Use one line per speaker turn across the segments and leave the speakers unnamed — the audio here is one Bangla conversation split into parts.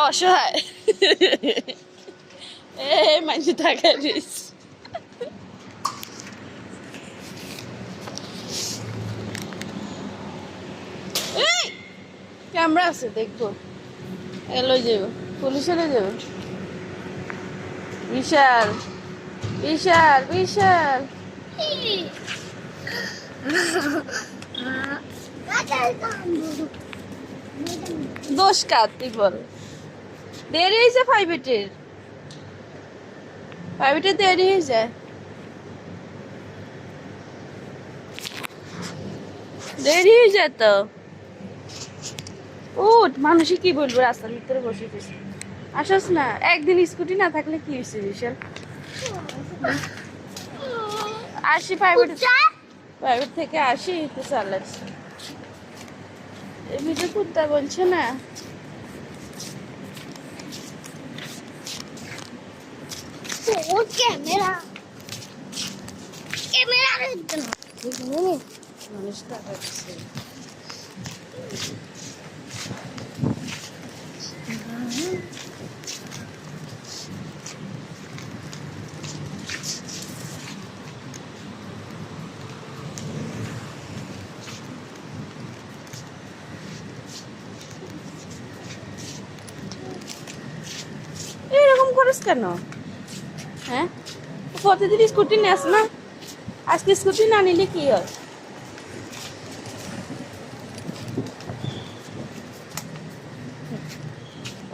অসহায় এ মানুষ টাকা দিস ক্যামেরা আছে দেখবো এলো যাবো পুলিশ এলে যাবে বিশাল বিশাল বিশাল দোষ কার তুই বল দেরি হয়েছে প্রাইভেটের দেরি হয়ে যায় তো উঠ মানুষই কি বলবো রাস্তার ভিতরে বসে গেছে আসস না একদিন স্কুটি না থাকলে কি হয়েছে বিশাল আসি প্রাইভেট থেকে আসি তো চালাচ্ছি এমনিতে কুত্তা বলছে না
ক্যামেরা
মানুষ টাকা দিচ্ছে এরকম করিস কেন হ্যাঁ প্রতিদিন স্কুটি নেস না আজকে স্কুটি না নিলে কি হয়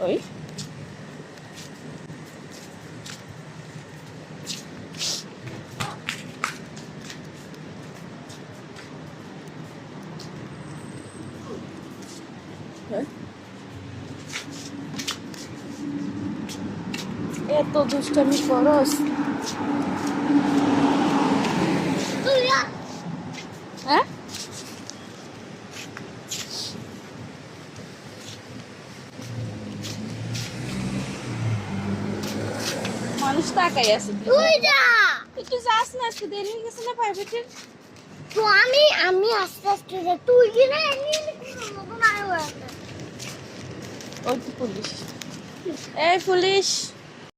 ওই এত দুষ্টামি করস হ্যাঁ মানুষ তাকাই আছে
তুই যা
একটু যাস না আজকে দেরি হয়ে গেছে না প্রাইভেটের
তো আমি আস্তে আস্তে যাই তুই কি না
ওই তো পুলিশ এই পুলিশ